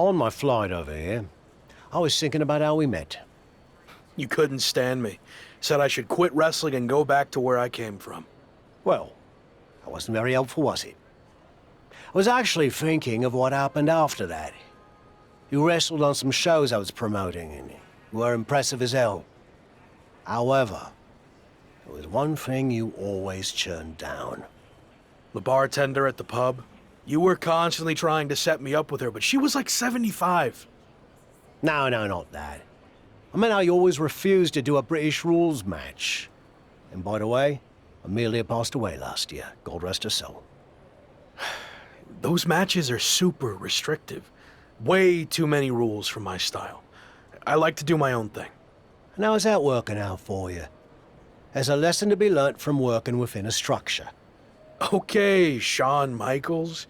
On my flight over here, I was thinking about how we met. You couldn't stand me. Said I should quit wrestling and go back to where I came from. Well, that wasn't very helpful, was it? I was actually thinking of what happened after that. You wrestled on some shows I was promoting, and you were impressive as hell. However, there was one thing you always turned down. The bartender at the pub? You were constantly trying to set me up with her, but she was like 75. No, not that. I meant how you always refused to do a British rules match. And by the way, Amelia passed away last year. God rest her soul. Those matches are super restrictive. Way too many rules for my style. I like to do my own thing. And how's that working out for you? There's a lesson to be learnt from working within a structure. Okay, Shawn Michaels.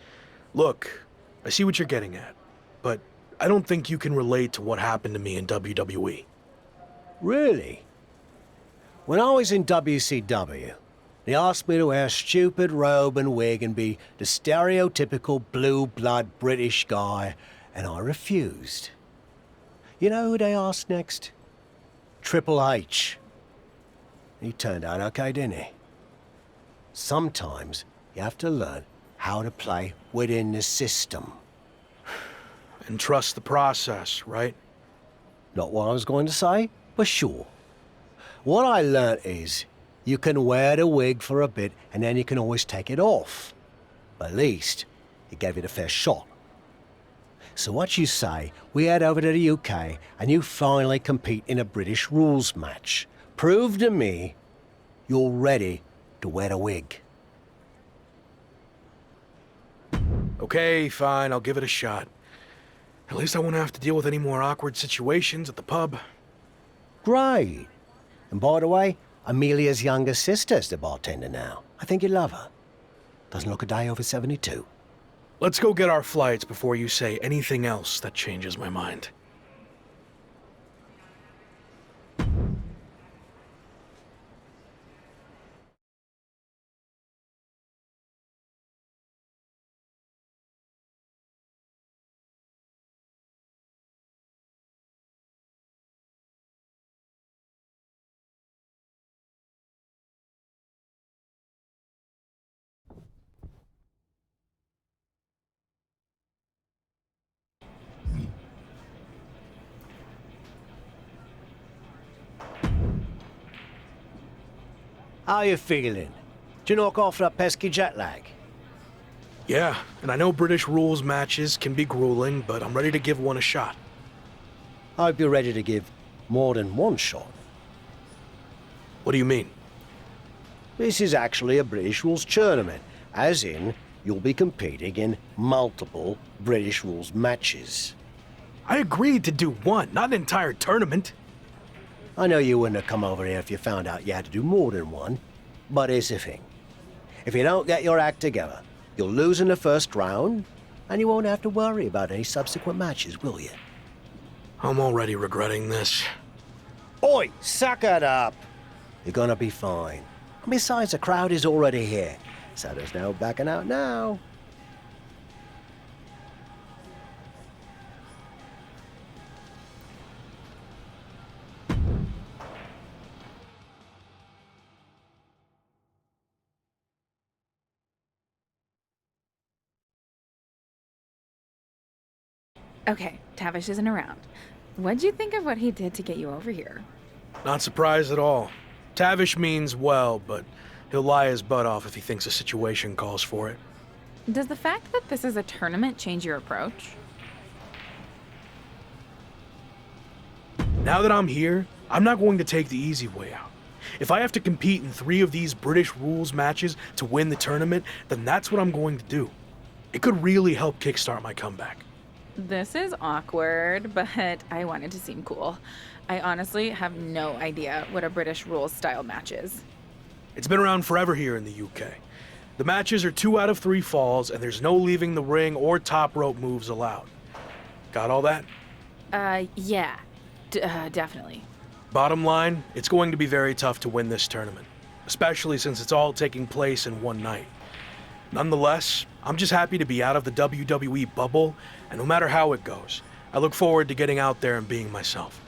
Look, I see what you're getting at, but I don't think you can relate to what happened to me in WWE. Really? When I was in WCW, they asked me to wear a stupid robe and wig and be the stereotypical blue-blood British guy, and I refused. You know who they asked next? Triple H. He turned out okay, didn't he? Sometimes you have to learn how to play within the system. And trust the process, right? Not what I was going to say, but sure. What I learnt is, you can wear the wig for a bit and then you can always take it off. But at least, you gave it a fair shot. So what you say, we head over to the UK and you finally compete in a British rules match. Prove to me you're ready to wear the wig. Okay, fine, I'll give it a shot. At least I won't have to deal with any more awkward situations at the pub. Great. And by the way, Amelia's younger sister's the bartender now. I think you'd love her. Doesn't look a day over 72. Let's go get our flights before you say anything else that changes my mind. How you feeling? Did you knock off that pesky jet lag? Yeah, and I know British rules matches can be grueling, but I'm ready to give one a shot. I hope you're ready to give more than one shot. What do you mean? This is actually a British rules tournament, as in, you'll be competing in multiple British rules matches. I agreed to do one, not an entire tournament. I know you wouldn't have come over here if you found out you had to do more than one, but here's the thing. If you don't get your act together, you'll lose in the first round, and you won't have to worry about any subsequent matches, will you? I'm already regretting this. Oi, suck it up! You're gonna be fine. Besides, the crowd is already here, so there's no backing out now. Okay, Tavish isn't around. What'd you think of what he did to get you over here? Not surprised at all. Tavish means well, but he'll lie his butt off if he thinks a situation calls for it. Does the fact that this is a tournament change your approach? Now that I'm here, I'm not going to take the easy way out. If I have to compete in 3 of these British rules matches to win the tournament, then that's what I'm going to do. It could really help kickstart my comeback. This is awkward, but I wanted to seem cool. I honestly have no idea what a British rules style match is. It's been around forever here in the UK. The matches are 2 out of 3 falls, and there's no leaving the ring or top rope moves allowed. Got all that? Yeah. Definitely. Bottom line, it's going to be very tough to win this tournament, especially since it's all taking place in one night. Nonetheless, I'm just happy to be out of the WWE bubble, and no matter how it goes, I look forward to getting out there and being myself.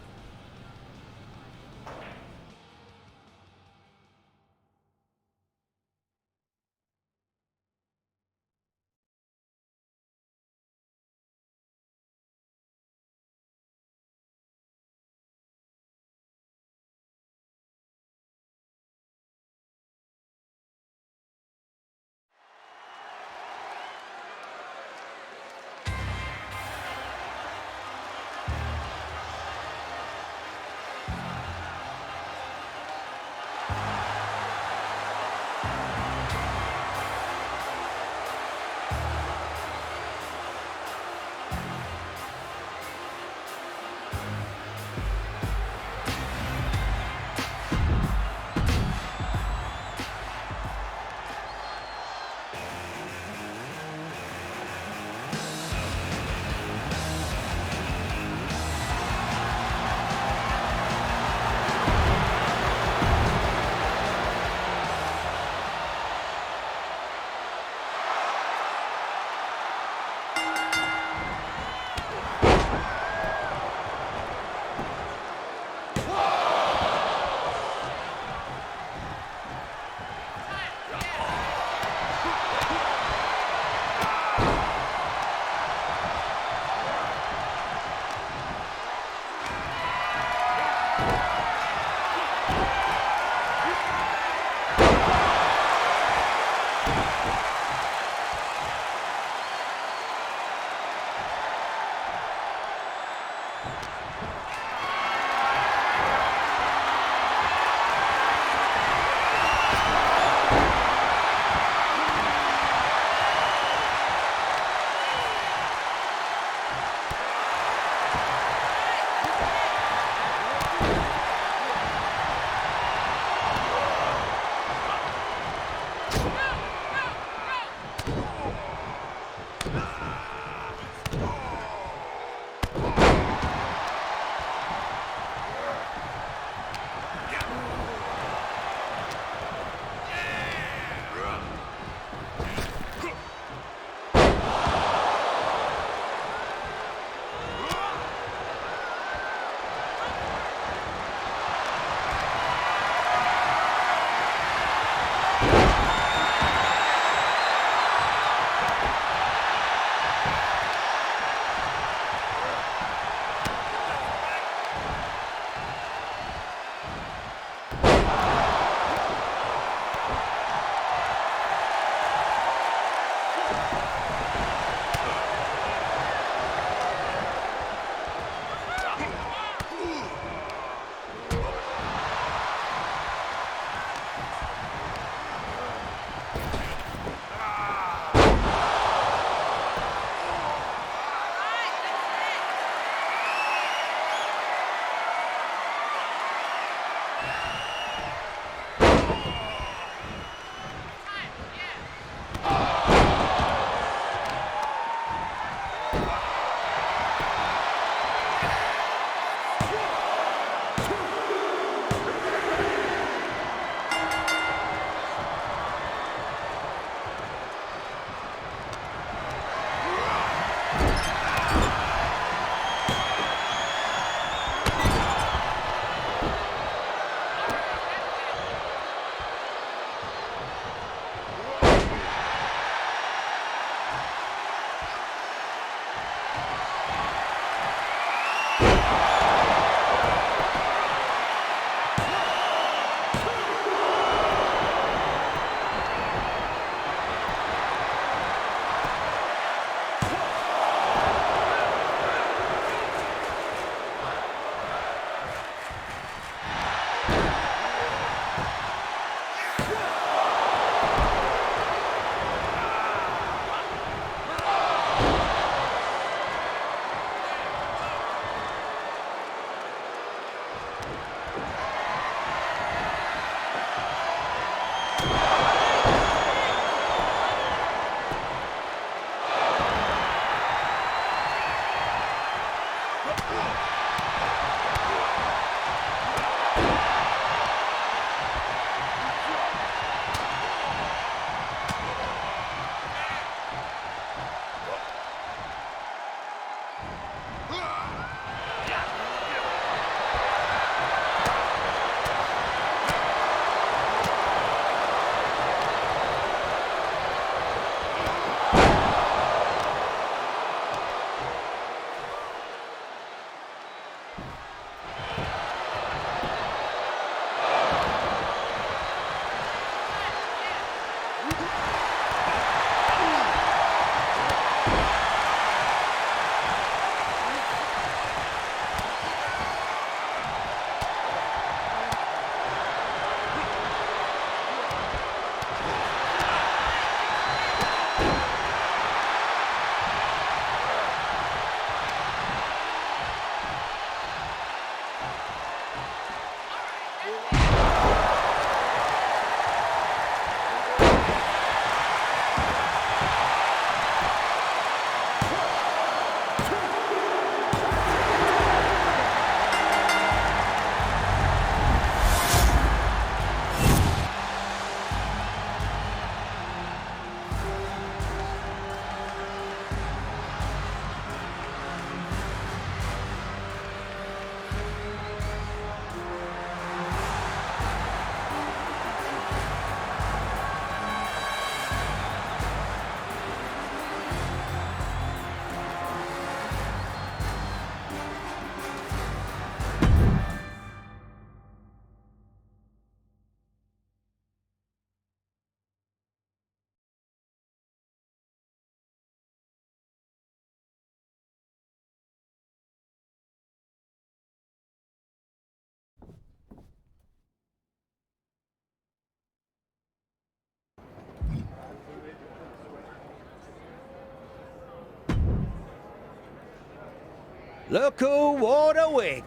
Look who wore the wig.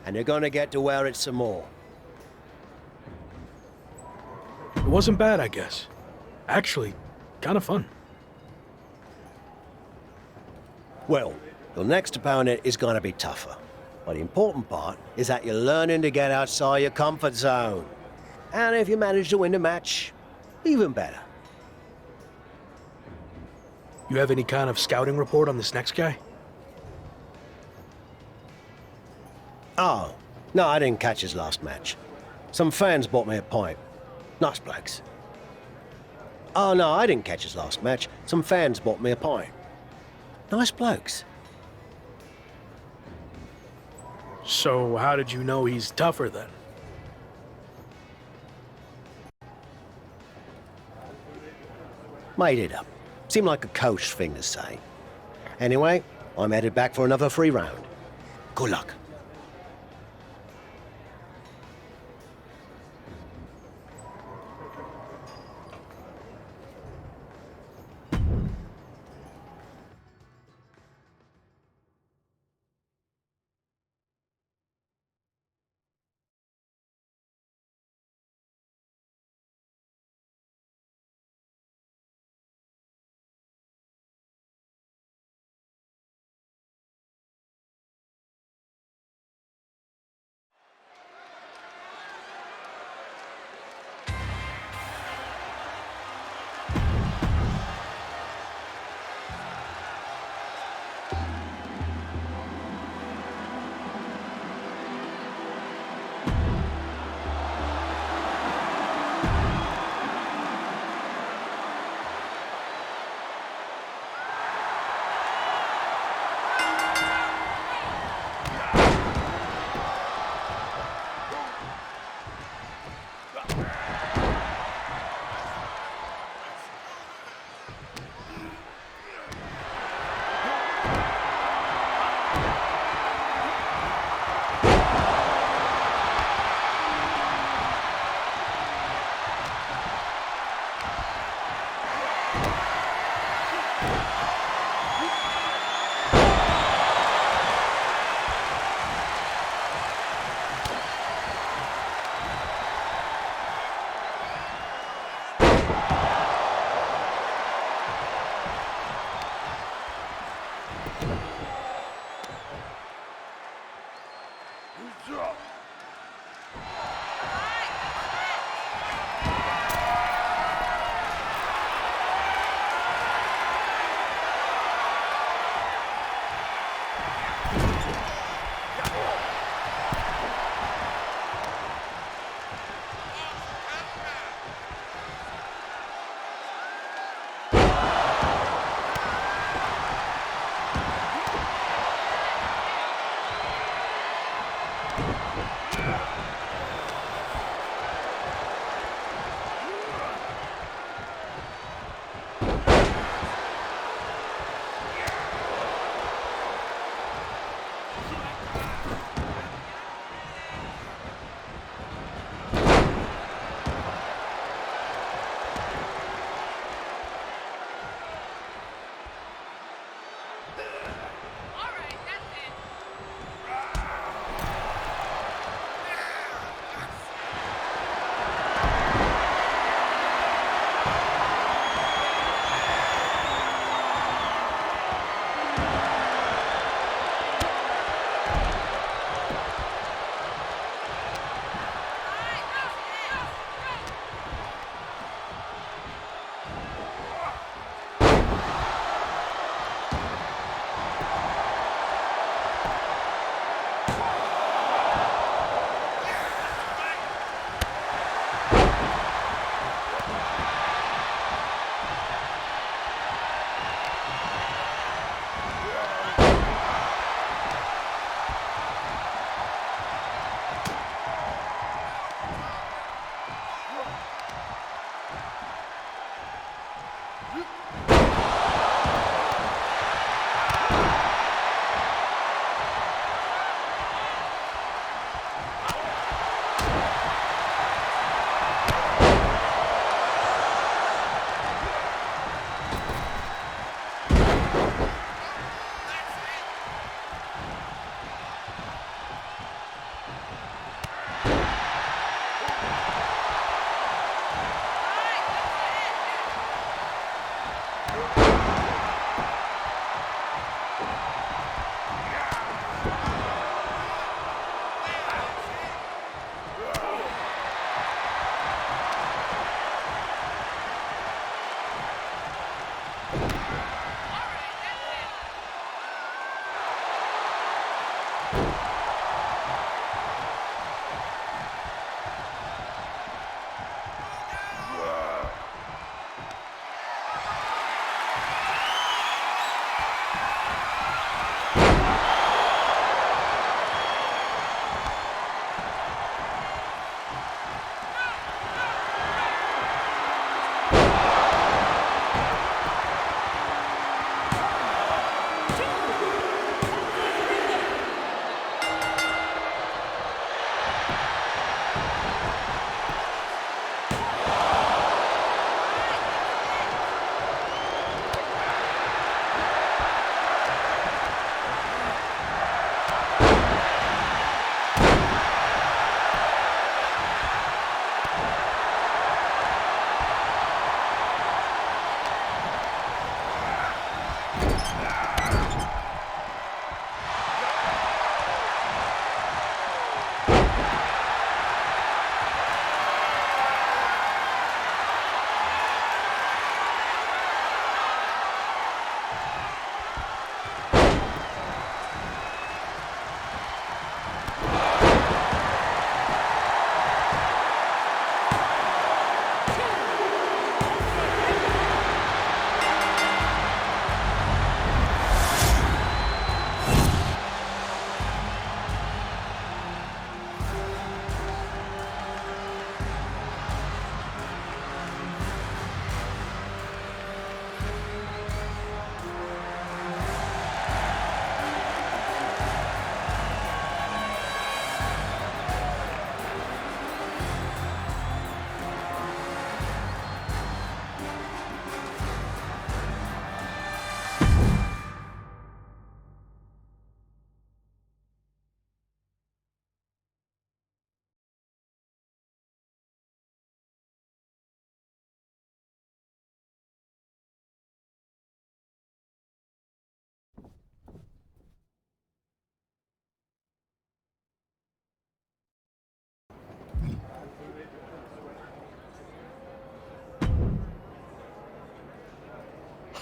And you're gonna get to wear it some more. It wasn't bad, I guess. Actually, kind of fun. Well, your next opponent is gonna be tougher. But the important part is that you're learning to get outside your comfort zone. And if you manage to win the match, even better. You have any kind of scouting report on this next guy? Oh, no, I didn't catch his last match. Some fans bought me a pint. Nice blokes. Oh, no, I didn't catch his last match. Some fans bought me a pint. Nice blokes. So how did you know he's tougher then? Made it up. Seemed like a coach thing to say. Anyway, I'm headed back for another free round. Good luck.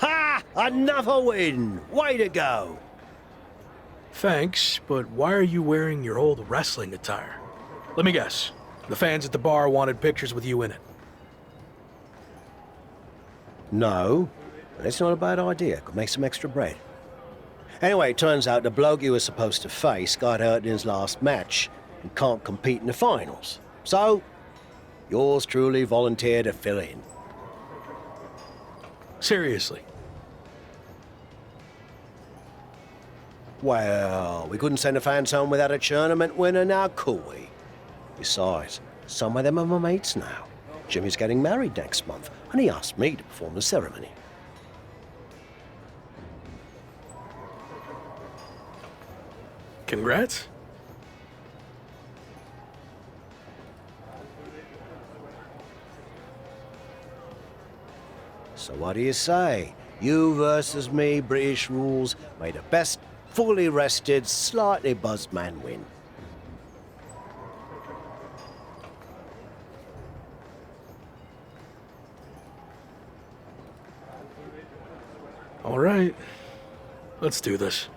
Ha! Another win! Way to go! Thanks, but why are you wearing your old wrestling attire? Let me guess. The fans at the bar wanted pictures with you in it. No, that's not a bad idea. Could make some extra bread. Anyway, it turns out the bloke you were supposed to face got hurt in his last match and can't compete in the finals. So, yours truly volunteered to fill in. Seriously. Well, we couldn't send the fans home without a tournament winner now, could we? Besides, some of them are my mates now. Jimmy's getting married next month, and he asked me to perform the ceremony. Congrats. So what do you say? You versus me, British rules, may the best fully rested, slightly buzzed man win. All right. Let's do this.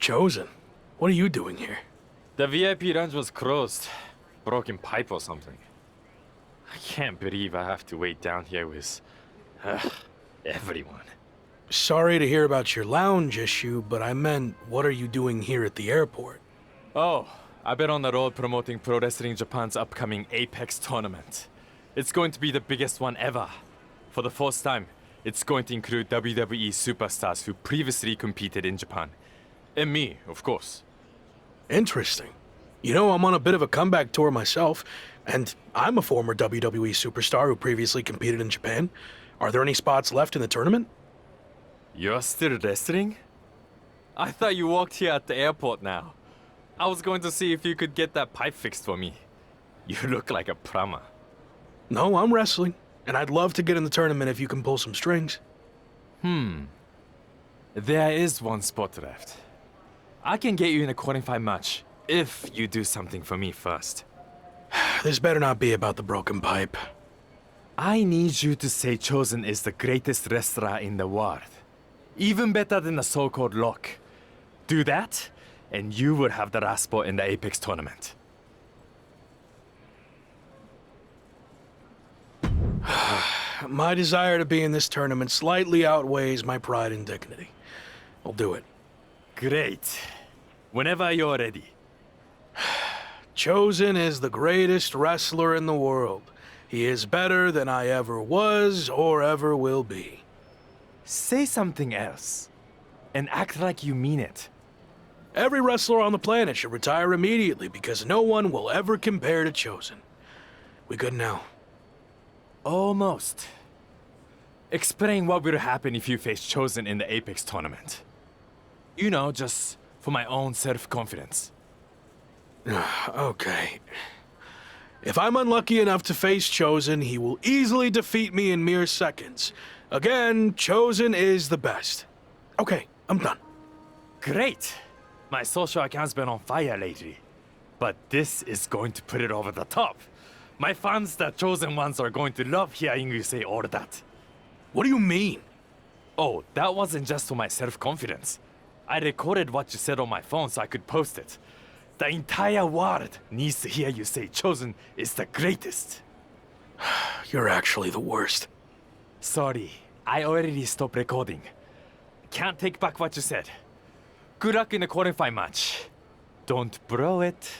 Chosen, what are you doing here? The VIP lounge was closed. Broken pipe or something. I can't believe I have to wait down here with everyone. Sorry to hear about your lounge issue, but I meant, what are you doing here at the airport? Oh, I've been on the road promoting Pro Wrestling Japan's upcoming Apex tournament. It's going to be the biggest one ever. For the first time, it's going to include WWE superstars who previously competed in Japan. And me, of course. Interesting. You know, I'm on a bit of a comeback tour myself, and I'm a former WWE superstar who previously competed in Japan. Are there any spots left in the tournament? You're still wrestling? I thought you walked here at the airport now. I was going to see if you could get that pipe fixed for me. You look like a plumber. No, I'm wrestling, and I'd love to get in the tournament if you can pull some strings. There is one spot left. I can get you in a qualifying match if you do something for me first. This better not be about the broken pipe. I need you to say Chosen is the greatest wrestler in the world. Even better than the so-called Lock. Do that, and you will have the last spot in the Apex tournament. My desire to be in this tournament slightly outweighs my pride and dignity. I'll do it. Great. Whenever you're ready. Chosen is the greatest wrestler in the world. He is better than I ever was or ever will be. Say something else. And act like you mean it. Every wrestler on the planet should retire immediately because no one will ever compare to Chosen. We good now? Almost. Explain what will happen if you face Chosen in the Apex tournament. You know, just for my own self-confidence. Okay. If I'm unlucky enough to face Chosen, he will easily defeat me in mere seconds. Again, Chosen is the best. Okay, I'm done. Great! My social account's been on fire lately. But this is going to put it over the top. My fans, the Chosen ones, are going to love hearing you say all that. What do you mean? Oh, that wasn't just for my self-confidence. I recorded what you said on my phone so I could post it. The entire world needs to hear you say Chosen is the greatest. You're actually the worst. Sorry, I already stopped recording. Can't take back what you said. Good luck in the qualifying match. Don't blow it.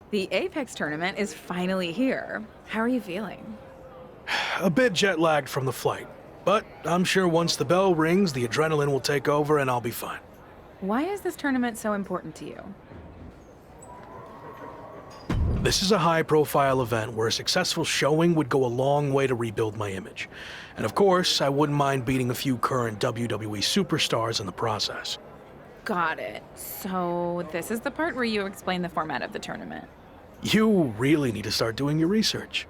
The Apex tournament is finally here. How are you feeling? A bit jet lagged from the flight, but I'm sure once the bell rings, the adrenaline will take over and I'll be fine. Why is this tournament so important to you? This is a high-profile event where a successful showing would go a long way to rebuild my image. And of course, I wouldn't mind beating a few current WWE superstars in the process. Got it. So this is the part where you explain the format of the tournament. You really need to start doing your research.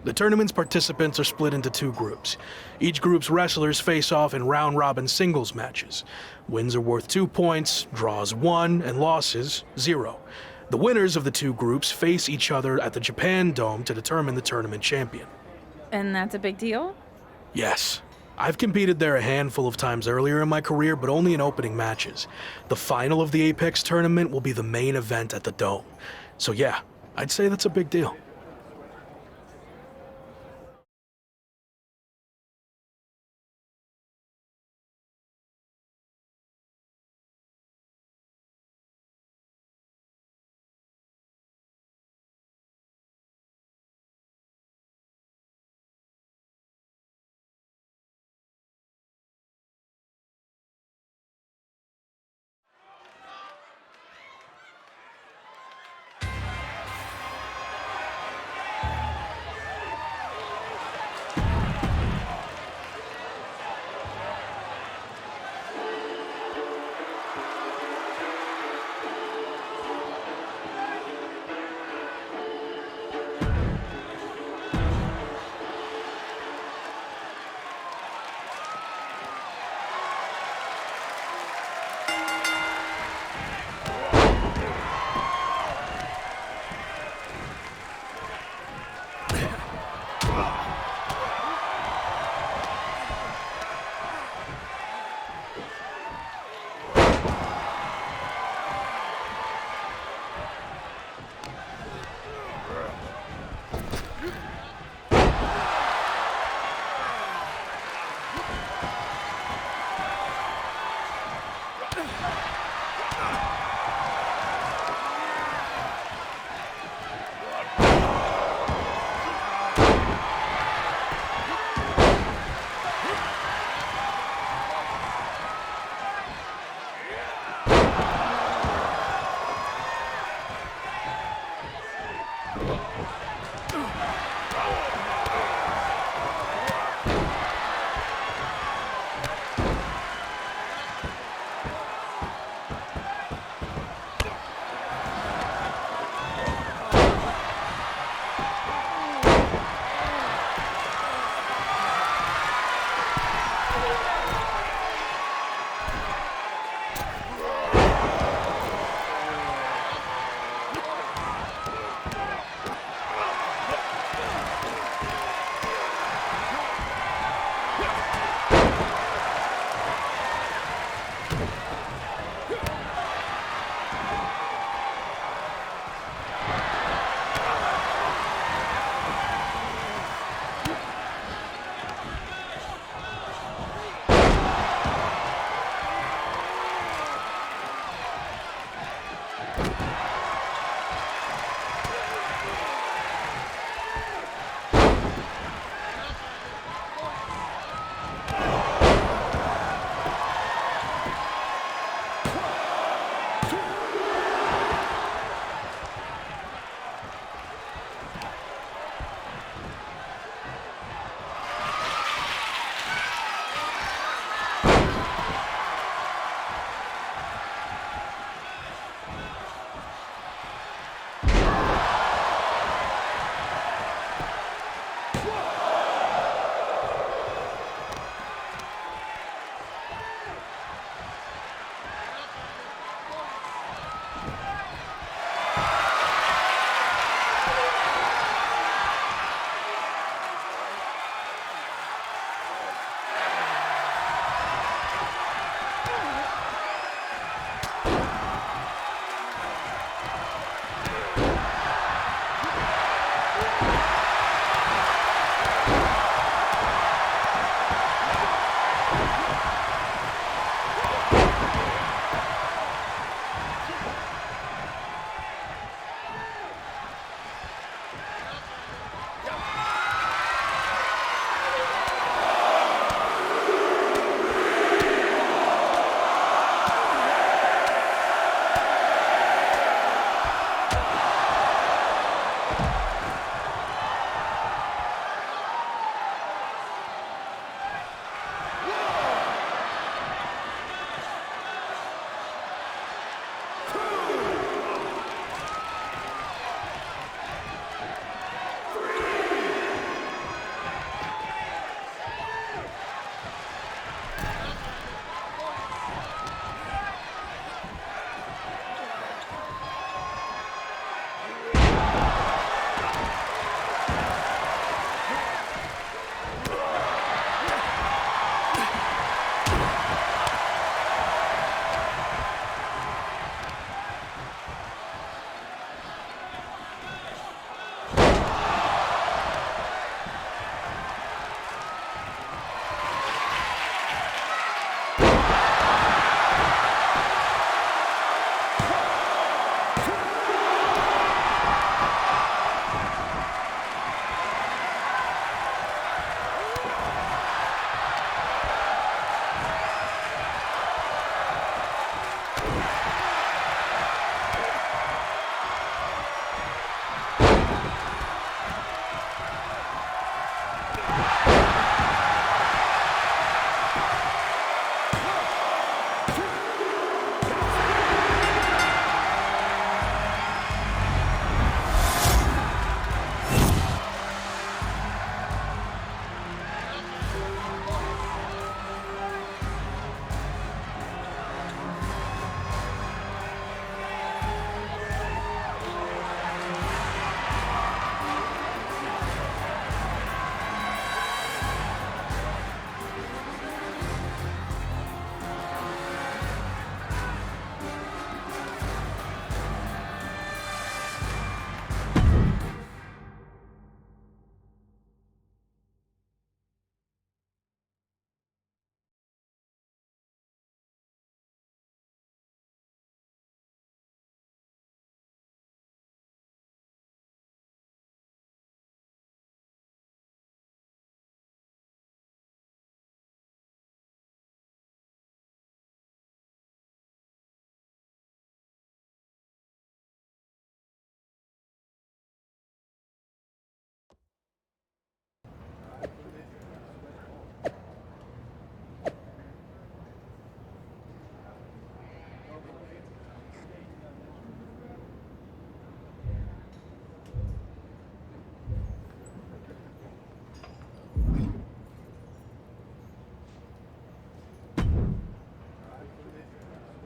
The tournament's participants are split into 2 groups. Each group's wrestlers face off in round-robin singles matches. Wins are worth 2 points, draws 1, and losses 0. The winners of the 2 groups face each other at the Japan Dome to determine the tournament champion. And that's a big deal? Yes. I've competed there a handful of times earlier in my career, but only in opening matches. The final of the Apex tournament will be the main event at the Dome. So yeah, I'd say that's a big deal.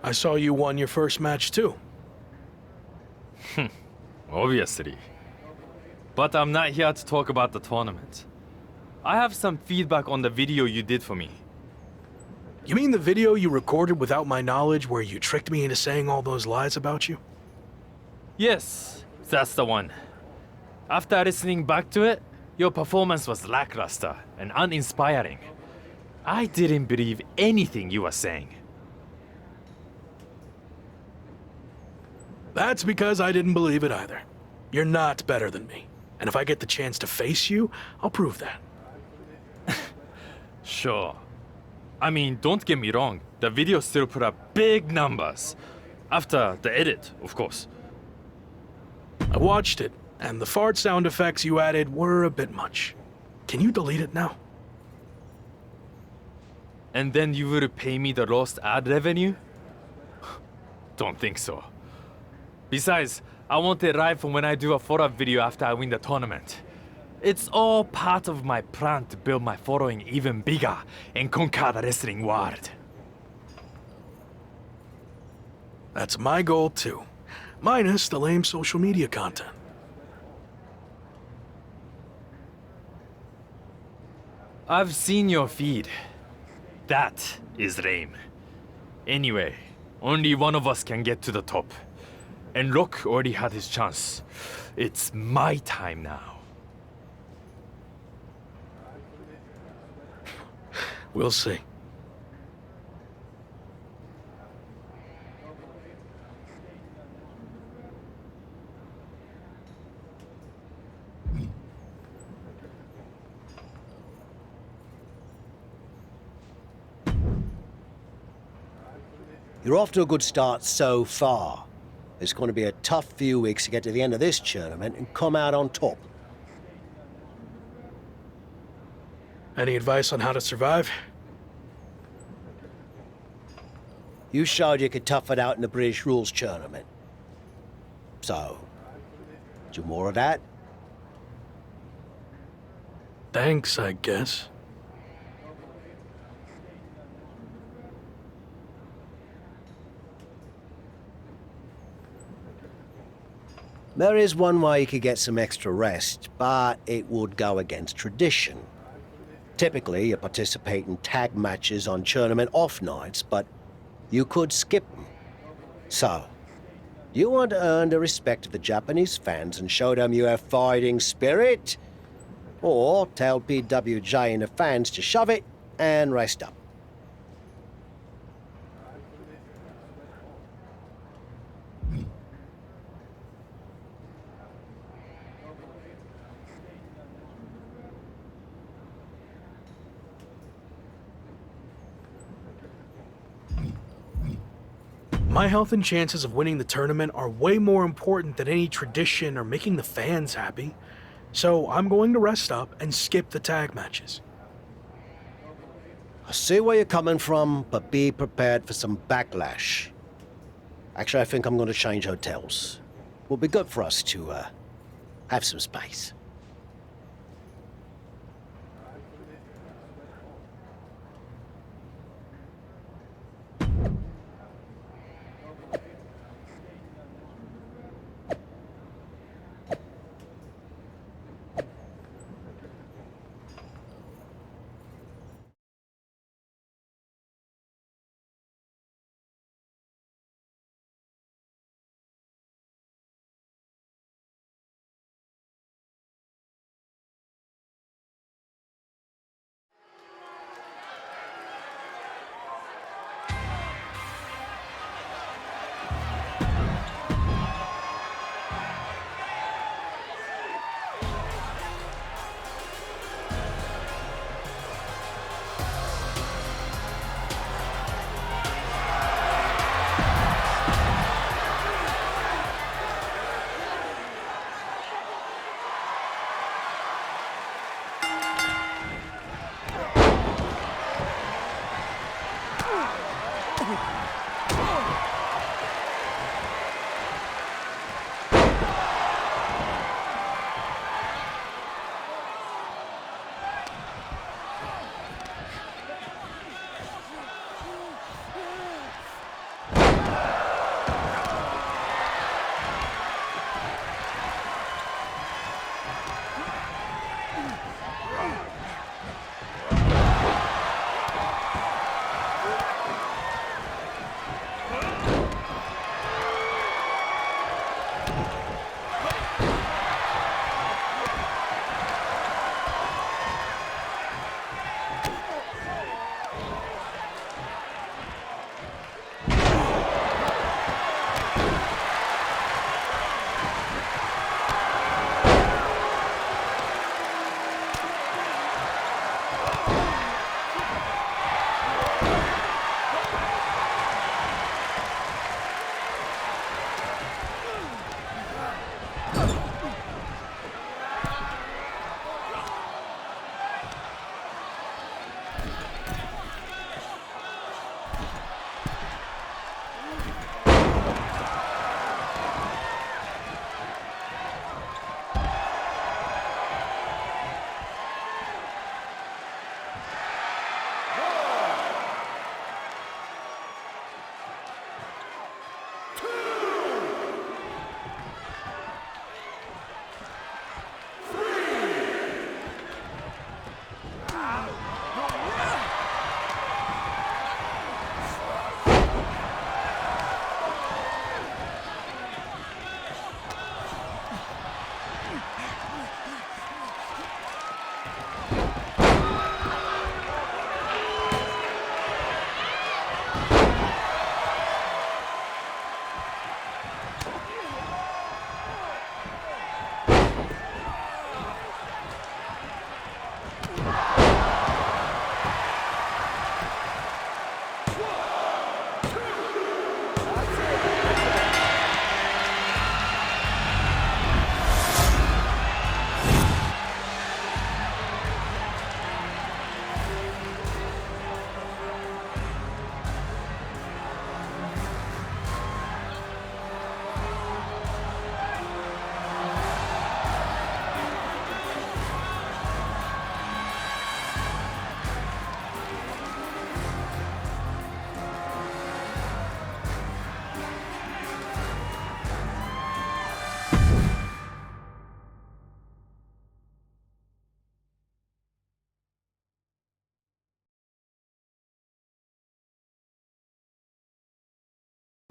I saw you won your first match too. Obviously. But I'm not here to talk about the tournament. I have some feedback on the video you did for me. You mean the video you recorded without my knowledge where you tricked me into saying all those lies about you? Yes, that's the one. After listening back to it, your performance was lackluster and uninspiring. I didn't believe anything you were saying. That's because I didn't believe it either. You're not better than me. And if I get the chance to face you, I'll prove that. Sure. I mean, don't get me wrong, the video still put up big numbers. After the edit, of course. I watched it, and the fart sound effects you added were a bit much. Can you delete it now? And then you will pay me the lost ad revenue? Don't think so. Besides, I want it right from when I do a follow-up video after I win the tournament. It's all part of my plan to build my following even bigger and conquer the wrestling world. That's my goal too. Minus the lame social media content. I've seen your feed. That is lame. Anyway, only one of us can get to the top. And Rock already had his chance. It's my time now. We'll see. You're off to a good start so far. It's going to be a tough few weeks to get to the end of this tournament and come out on top. Any advice on how to survive? You showed you could tough it out in the British Rules tournament. So, do more of that? Thanks, I guess. There is one way you could get some extra rest, but it would go against tradition. Typically, you participate in tag matches on tournament off nights, but you could skip them. So, you want to earn the respect of the Japanese fans and show them you have fighting spirit? Or tell PWJ and the fans to shove it and rest up. My health and chances of winning the tournament are way more important than any tradition or making the fans happy. So I'm going to rest up and skip the tag matches. I see where you're coming from, but be prepared for some backlash. Actually, I think I'm going to change hotels. Will be good for us to have some space.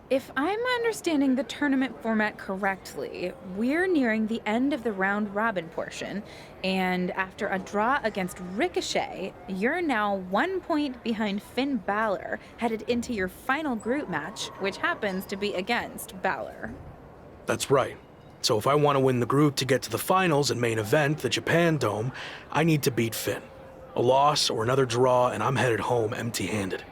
If I'm understanding the tournament format correctly, we're nearing the end of the round robin portion, and after a draw against Ricochet, you're now 1 point behind Finn Balor, headed into your final group match, which happens to be against Balor. That's right. So if I want to win the group to get to the finals and main event, the Japan Dome, I need to beat Finn. A loss or another draw, and I'm headed home empty-handed.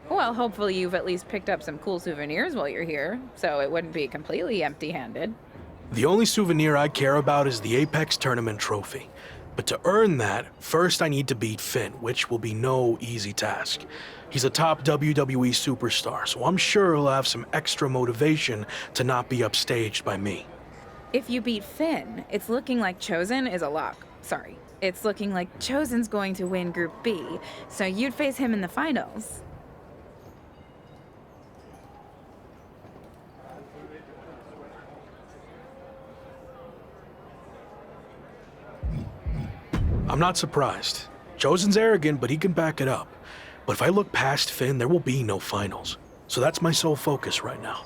Well, hopefully you've at least picked up some cool souvenirs while you're here, so it wouldn't be completely empty-handed. The only souvenir I care about is the Apex Tournament trophy. But to earn that, first I need to beat Finn, which will be no easy task. He's a top WWE superstar, so I'm sure he'll have some extra motivation to not be upstaged by me. If you beat Finn, it's looking like Chosen is a lock. Sorry. It's looking like Chosen's going to win Group B, so you'd face him in the finals. I'm not surprised. Chosen's arrogant, but he can back it up. But if I look past Finn, there will be no finals. So that's my sole focus right now.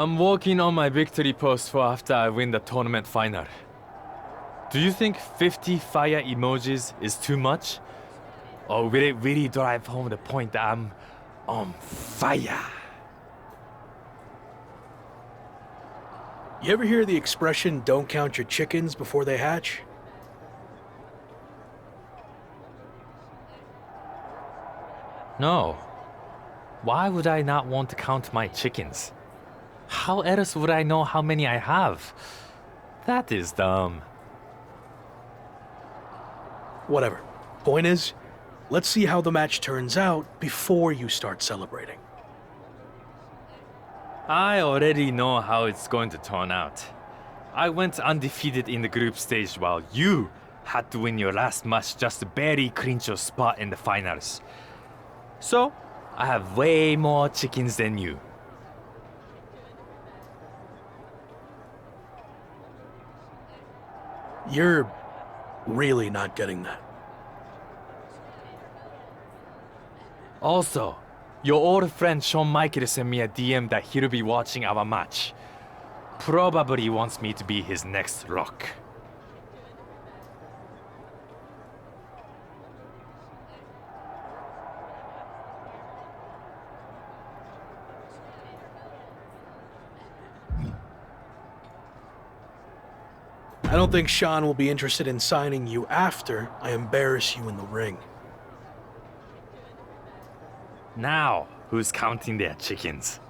I'm working on my victory post for after I win the tournament final. Do you think 50 fire emojis is too much? Or will it really drive home the point that I'm on fire? You ever hear the expression, don't count your chickens before they hatch? No. Why would I not want to count my chickens? How else would I know how many I have? That is dumb. Whatever. Point is, let's see how the match turns out before you start celebrating. I already know how it's going to turn out. I went undefeated in the group stage while you had to win your last match just to barely clinch your spot in the finals. So, I have way more chickens than you. You're really not getting that. Also, your old friend Shawn Michaels sent me a DM that he'll be watching our match. Probably wants me to be his next Rock. I don't think Sean will be interested in signing you after I embarrass you in the ring. Now, who's counting their chickens?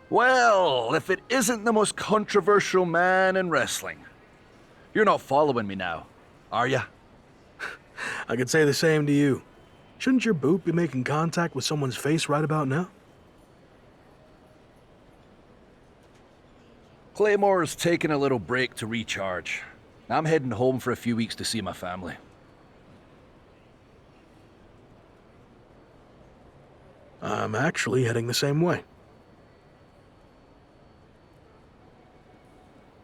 Well, if it isn't the most controversial man in wrestling. You're not following me now, are ya? I could say the same to you. Shouldn't your boot be making contact with someone's face right about now? Claymore's taking a little break to recharge. I'm heading home for a few weeks to see my family. I'm actually heading the same way.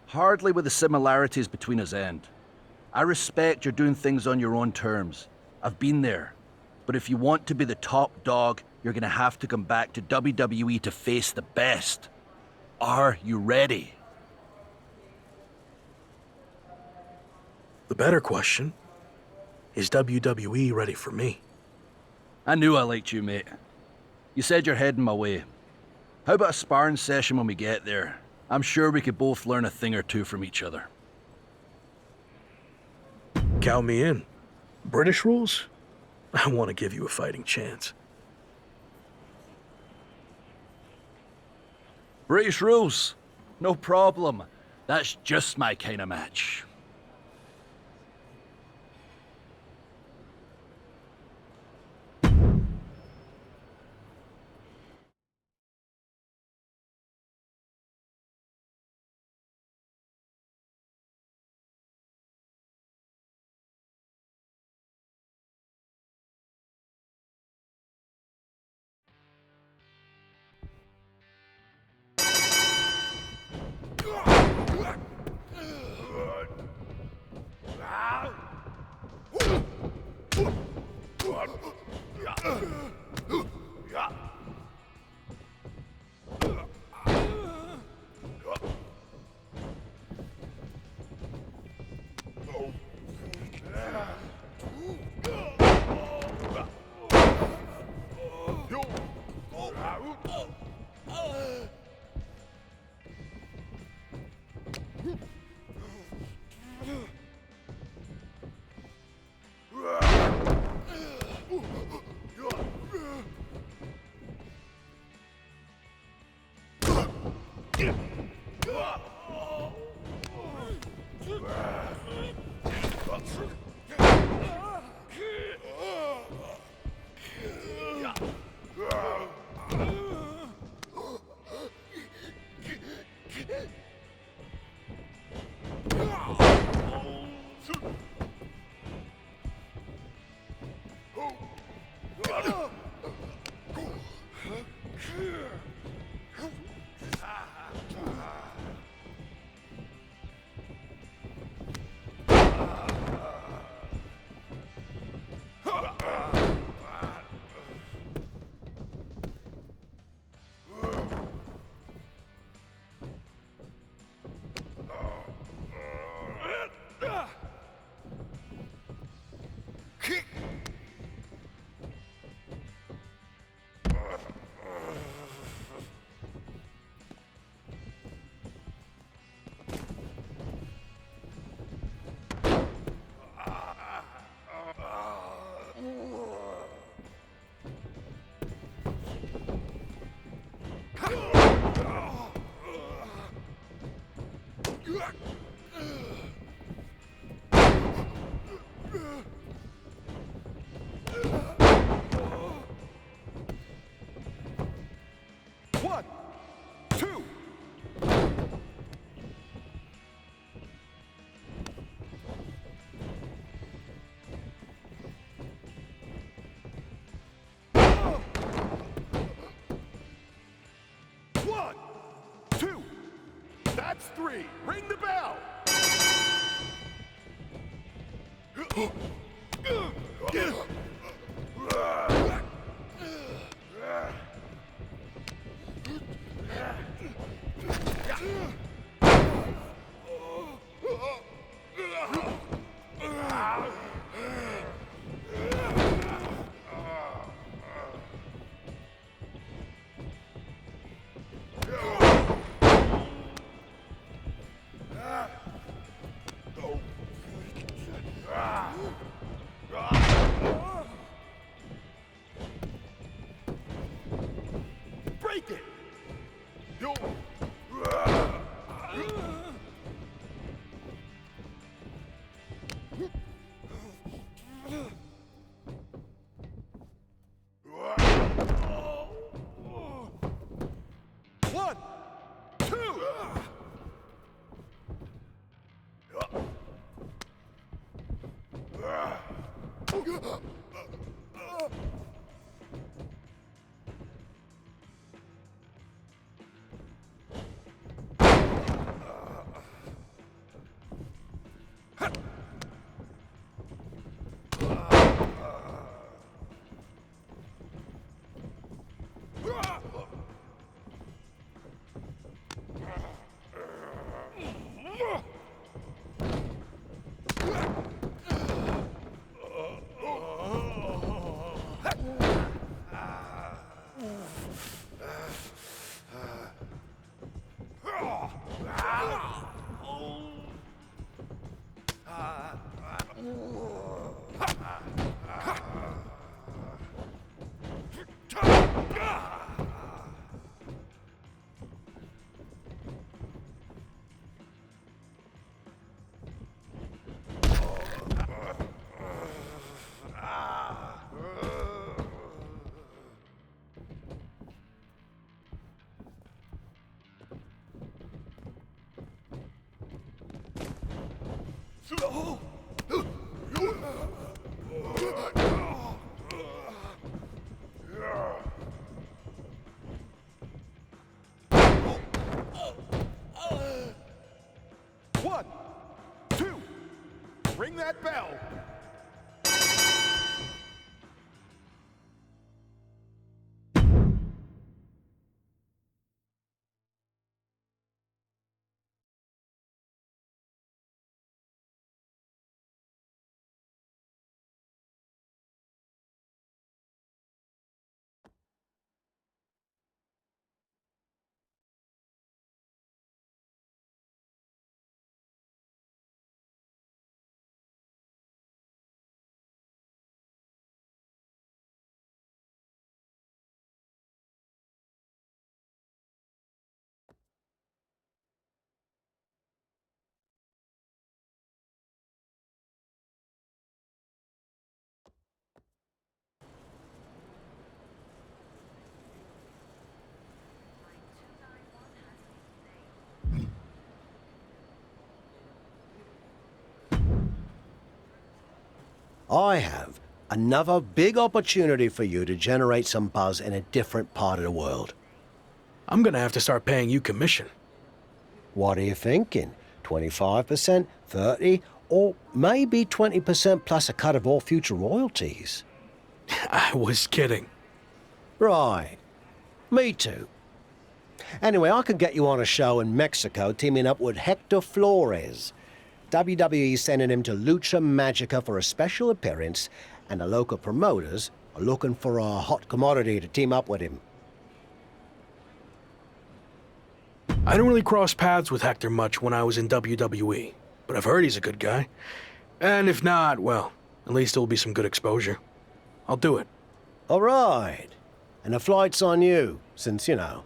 Hardly with the similarities between us end. I respect you're doing things on your own terms. I've been there. But if you want to be the top dog, you're gonna have to come back to WWE to face the best. Are you ready? The better question, is WWE ready for me? I knew I liked you, mate. You said you're heading my way. How about a sparring session when we get there? I'm sure we could both learn a thing or two from each other. Count me in. British rules? I want to give you a fighting chance. British rules? No problem. That's just my kind of match. One, two. One, two. That's three. Ring the bell. One, two. One, two. Ring that bell. I have another big opportunity for you to generate some buzz in a different part of the world. I'm gonna have to start paying you commission. What are you thinking? 25%, 30, or maybe 20% plus a cut of all future royalties? I was kidding. Right. Me too. Anyway, I can get you on a show in Mexico teaming up with Hector Flores. WWE sending him to Lucha Magica for a special appearance, and the local promoters are looking for a hot commodity to team up with him. I don't really cross paths with Hector much when I was in WWE, but I've heard he's a good guy. And if not, well, at least it'll be some good exposure. I'll do it. All right. And the flight's on you, since, you know,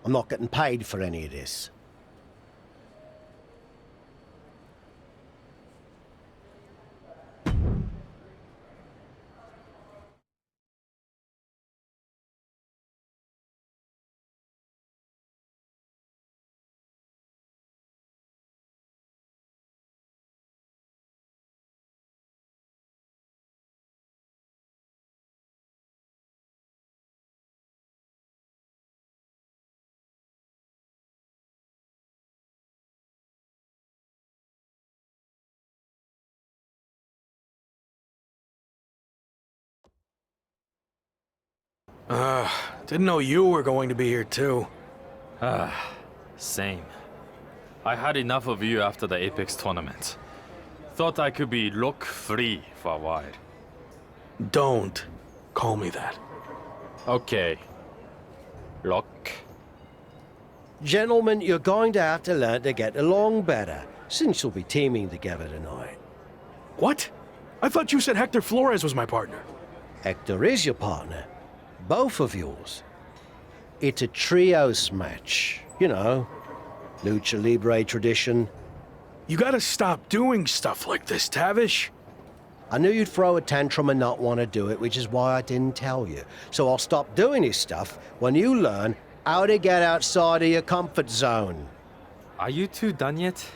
I'm not getting paid for any of this. Didn't know you were going to be here too. Same. I had enough of you after the Apex tournament. Thought I could be look-free for a while. Don't call me that. Okay. Look. Gentlemen, you're going to have to learn to get along better, since you'll be teaming together tonight. What? I thought you said Hector Flores was my partner. Hector is your partner. Both of yours. It's a trios match. You know, Lucha Libre tradition. You gotta stop doing stuff like this, Tavish. I knew you'd throw a tantrum and not want to do it, which is why I didn't tell you. So I'll stop doing this stuff when you learn how to get outside of your comfort zone. Are you two done yet?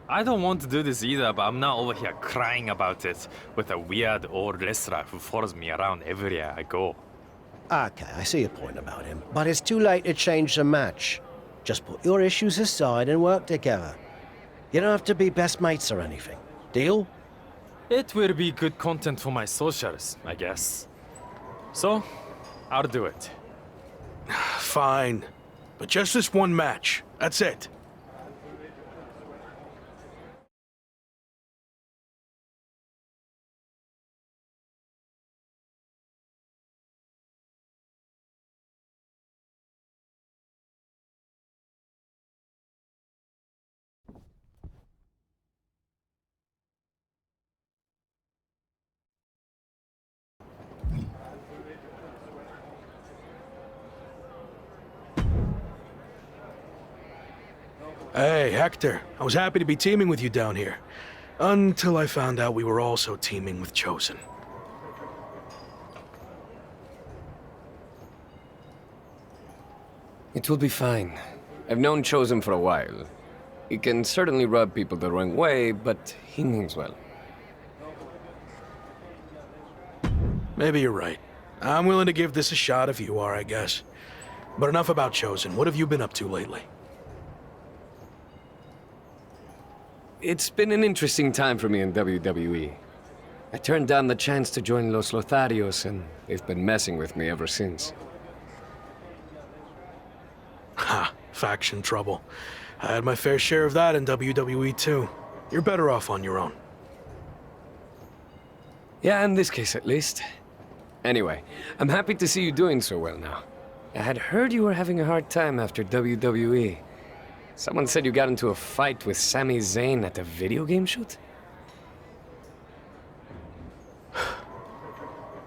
I don't want to do this either, but I'm not over here crying about it with a weird old wrestler who follows me around everywhere I go. Okay, I see your point about him, but it's too late to change the match. Just put your issues aside and work together. You don't have to be best mates or anything. Deal? It will be good content for my socials, I guess. So, I'll do it. Fine. But just this one match. That's it. Hey, Hector. I was happy to be teaming with you down here. Until I found out we were also teaming with Chosen. It will be fine. I've known Chosen for a while. He can certainly rub people the wrong way, but he means well. Maybe you're right. I'm willing to give this a shot if you are, I guess. But enough about Chosen. What have you been up to lately? It's been an interesting time for me in WWE. I turned down the chance to join Los Lotharios, and they've been messing with me ever since. Ha, faction trouble. I had my fair share of that in WWE too. You're better off on your own. Yeah, in this case at least. Anyway, I'm happy to see you doing so well now. I had heard you were having a hard time after WWE. Someone said you got into a fight with Sami Zayn at a video game shoot?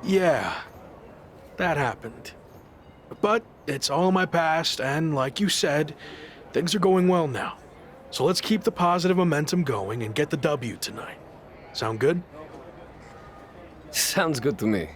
Yeah, that happened. But it's all in my past, and like you said, things are going well now. So let's keep the positive momentum going and get the W tonight. Sound good? Sounds good to me.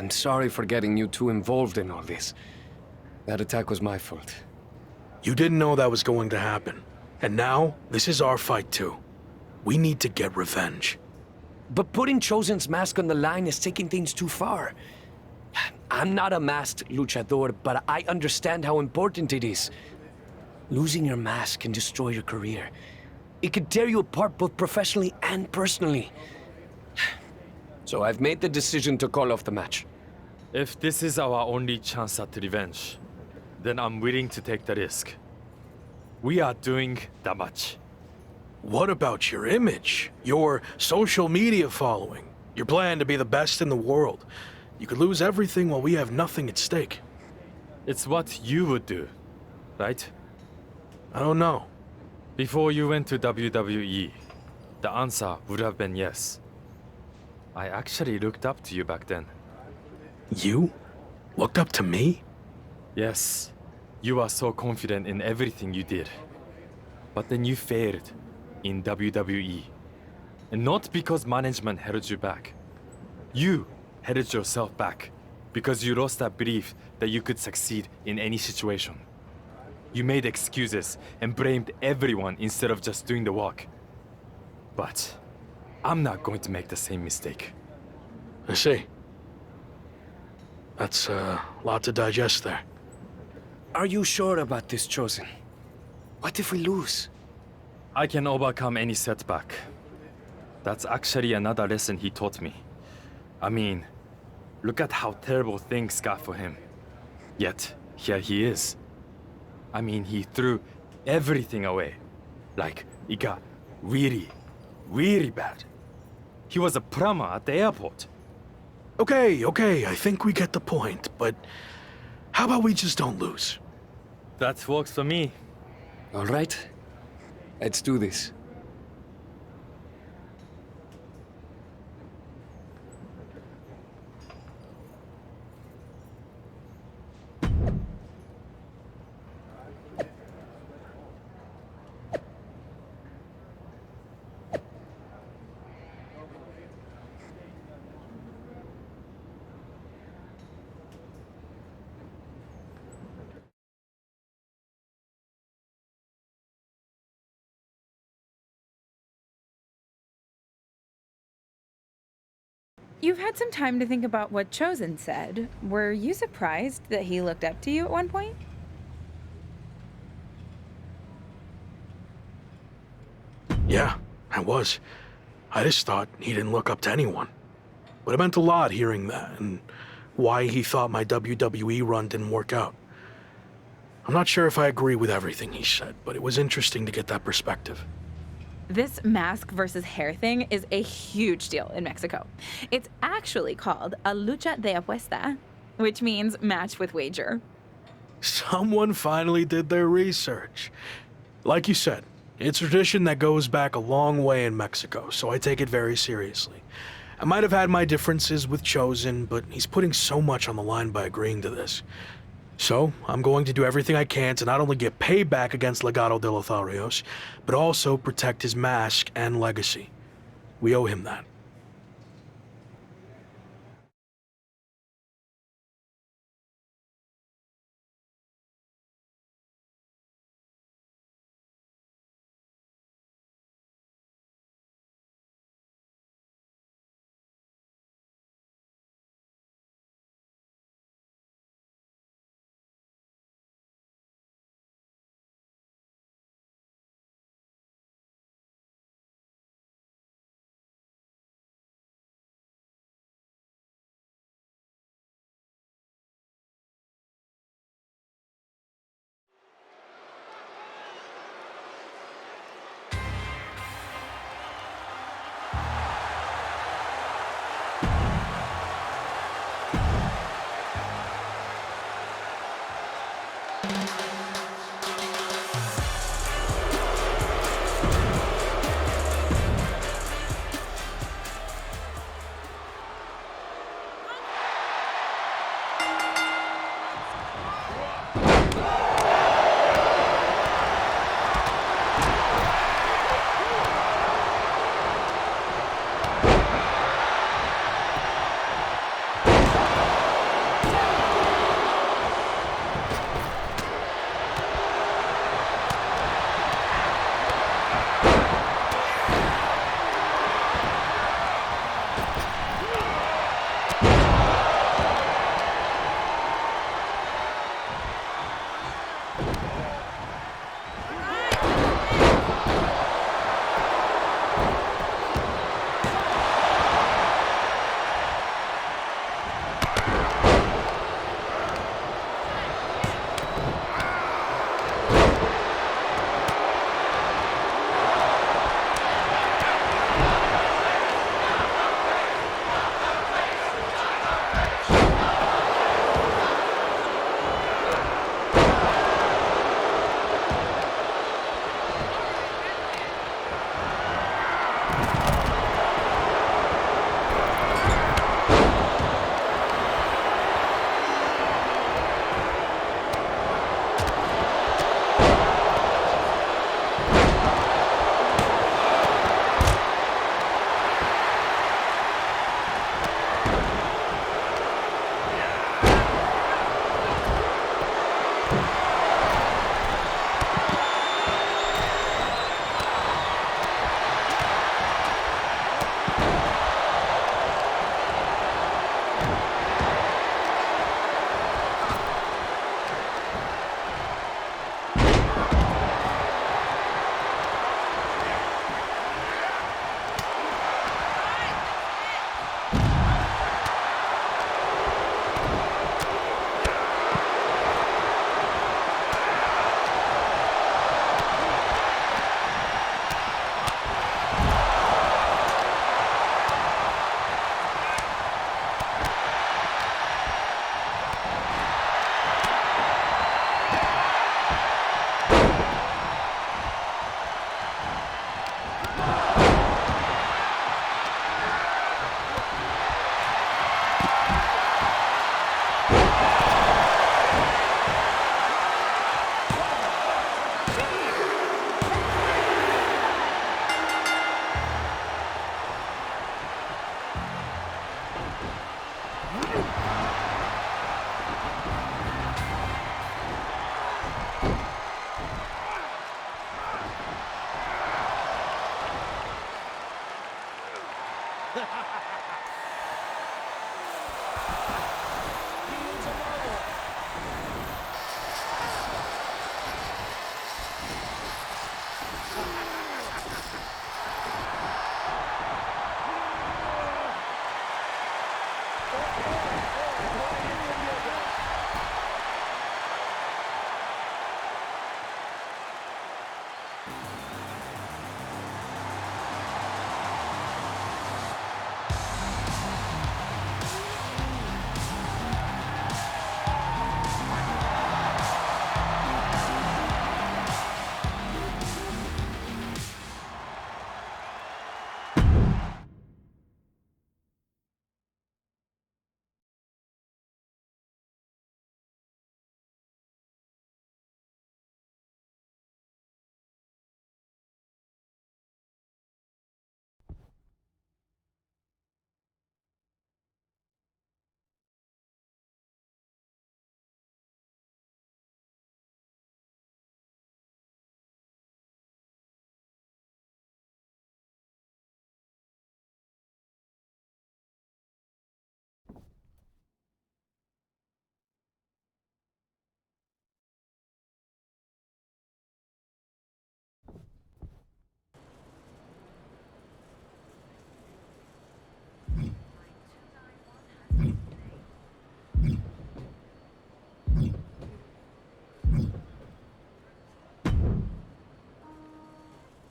I'm sorry for getting you too involved in all this. That attack was my fault. You didn't know that was going to happen. And now, this is our fight too. We need to get revenge. But putting Chosen's mask on the line is taking things too far. I'm not a masked luchador, but I understand how important it is. Losing your mask can destroy your career. It could tear you apart both professionally and personally. So I've made the decision to call off the match. If this is our only chance at revenge, then I'm willing to take the risk. We are doing that much. What about your image? Your social media following? Your plan to be the best in the world? You could lose everything while we have nothing at stake. It's what you would do, right? I don't know. Before you went to WWE, the answer would have been yes. I actually looked up to you back then. You? Looked up to me? Yes, you are so confident in everything you did. But then you failed in WWE. And not because management held you back. You held yourself back because you lost that belief that you could succeed in any situation. You made excuses and blamed everyone instead of just doing the work. But I'm not going to make the same mistake. I see. That's a lot to digest there. Are you sure about this, Chosen? What if we lose? I can overcome any setback. That's actually another lesson he taught me. I mean, look at how terrible things got for him. Yet, here he is. I mean, he threw everything away. Like, it got really, really bad. He was a plumber at the airport. Okay, I think we get the point, but how about we just don't lose? That works for me. All right. Let's do this. You've had some time to think about what Chosen said. Were you surprised that he looked up to you at one point? Yeah, I was. I just thought he didn't look up to anyone. But it meant a lot hearing that, and why he thought my WWE run didn't work out. I'm not sure if I agree with everything he said, but it was interesting to get that perspective. This mask versus hair thing is a huge deal in Mexico. It's actually called a lucha de apuesta, which means match with wager. Someone finally did their research. Like you said, it's a tradition that goes back a long way in Mexico, so I take it very seriously. I might have had my differences with Chosen, but he's putting so much on the line by agreeing to this. So, I'm going to do everything I can to not only get payback against Legado de Lotharios, but also protect his mask and legacy. We owe him that.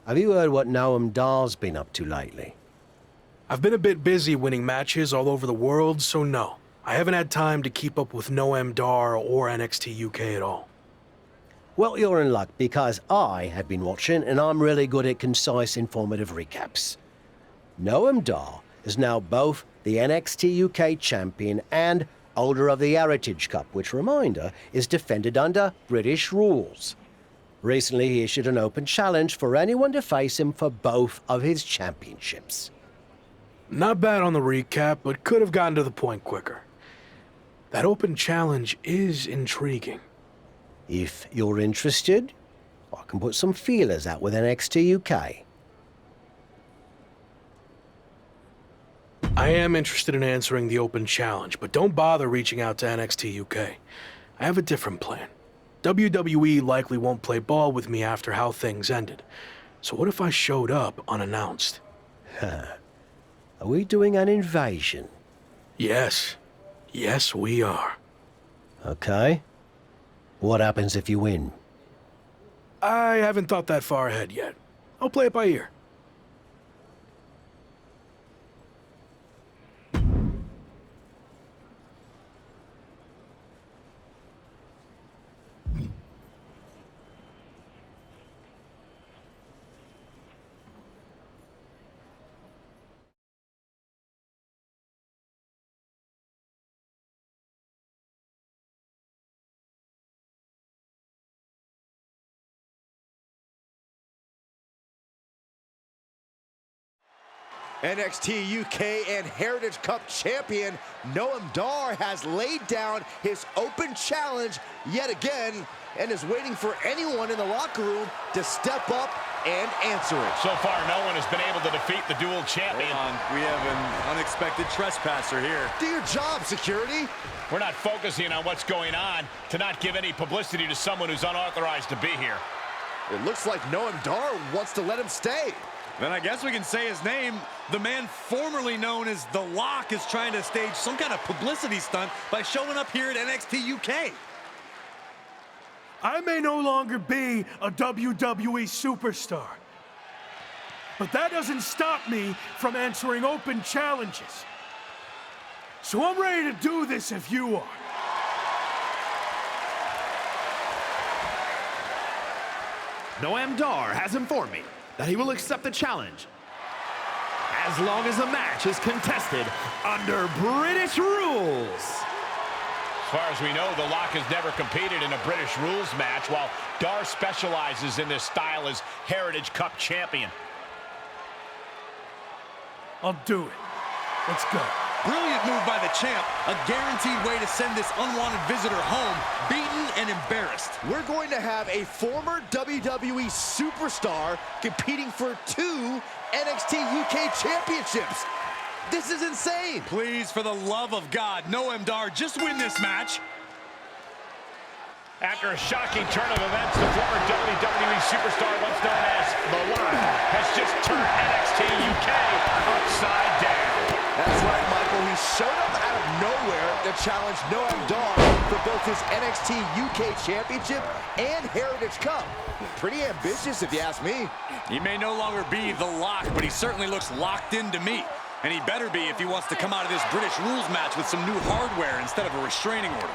Have you heard what Noam Dar's been up to lately? I've been a bit busy winning matches all over the world, so no. I haven't had time to keep up with Noam Dar or NXT UK at all. Well, you're in luck, because I have been watching, and I'm really good at concise, informative recaps. Noam Dar is now both the NXT UK champion and holder of the Heritage Cup, which, reminder, is defended under British rules. Recently, he issued an open challenge for anyone to face him for both of his championships. Not bad on the recap, but could have gotten to the point quicker. That open challenge is intriguing. If you're interested, I can put some feelers out with NXT UK. I am interested in answering the open challenge, but don't bother reaching out to NXT UK. I have a different plan. WWE likely won't play ball with me after how things ended. So what if I showed up unannounced? Are we doing an invasion? Yes. Yes, we are. Okay. What happens if you win? I haven't thought that far ahead yet. I'll play it by ear. NXT UK and Heritage Cup champion Noam Dar has laid down his open challenge yet again and is waiting for anyone in the locker room to step up and answer it. So far, no one has been able to defeat the dual champion. Hold on. We have an unexpected trespasser here. Do your job, security. We're not focusing on what's going on to not give any publicity to someone who's unauthorized to be here. It looks like Noam Dar wants to let him stay. Then I guess we can say his name. The man formerly known as The Lock is trying to stage some kind of publicity stunt by showing up here at NXT UK. I may no longer be a WWE superstar, but that doesn't stop me from answering open challenges. So I'm ready to do this if you are. Noam Dar has informed me that he will accept the challenge as long as the match is contested under British rules. As far as we know, The Lock has never competed in a British rules match, while Dar specializes in this style as Heritage Cup champion. I'll do it. Let's go. Brilliant move by the champ. A guaranteed way to send this unwanted visitor home, beaten and embarrassed. We're going to have a former WWE superstar competing for 2 NXT UK championships. This is insane. Please, for the love of God, Noam Dar, just win this match. After a shocking turn of events, the former WWE superstar, once known as The Lock, has just turned NXT UK upside down. That's right, Michael. He showed up out of nowhere to challenge Noam Dar for both his NXT UK Championship and Heritage Cup. Pretty ambitious, if you ask me. He may no longer be The Lock, but he certainly looks locked in to me. And he better be if he wants to come out of this British rules match with some new hardware instead of a restraining order.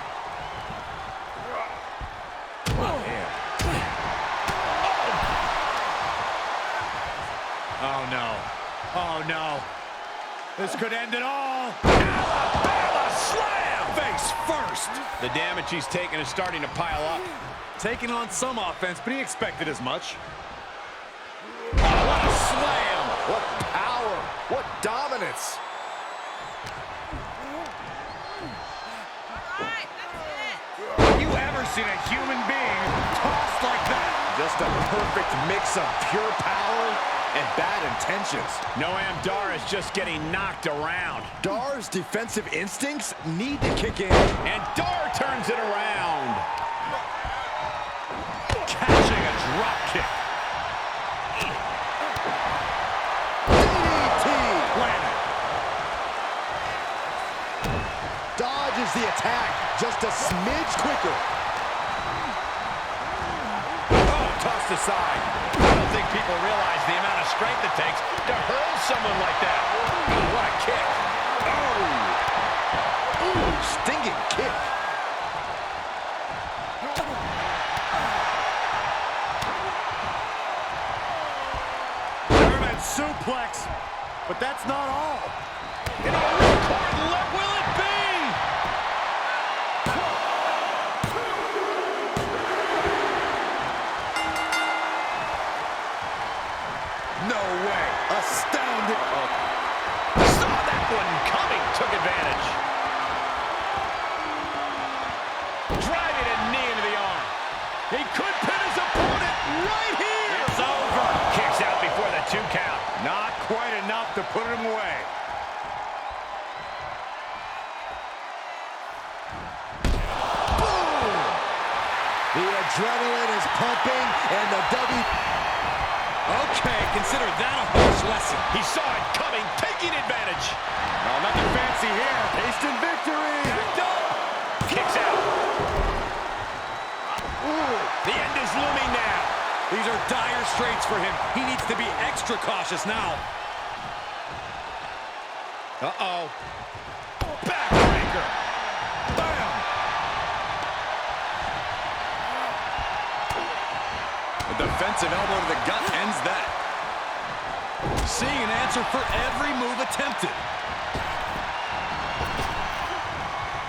Oh, no. Oh, no. This could end it all. Alabama slam! Face first. The damage he's taken is starting to pile up. Taking on some offense, but he expected as much. Oh, what a slam! What power! What dominance! Have you ever seen a human being tossed like that? Just a perfect mix of pure power and bad intentions. Noam Dar is just getting knocked around. Dar's defensive instincts need to kick in. And Dar turns it around. Catching a drop kick. DDT! Landed. Dodges the attack just a smidge quicker. Tossed aside. I don't think people realize the amount of strength it takes to hurl someone like that. Oh, what a kick. Oh. Ooh, stinging kick. German suplex, but that's not all. In a ripcord, what will it be? No way. Astounding. Saw that one coming. Took advantage. Driving a knee into the arm. He could pin his opponent right here. It's over. Kicks out before the 2 count. Not quite enough to put him away. Boom! The adrenaline is pumping, and the Okay, consider that a harsh lesson. He saw it coming, taking advantage. No, nothing fancy here. Instant victory. Backed up. Kicks out. Ooh, the end is looming now. These are dire straits for him. He needs to be extra cautious now. Uh-oh. Backbreaker. Bam. A defensive elbow to the gut ends that. Seeing an answer for every move attempted.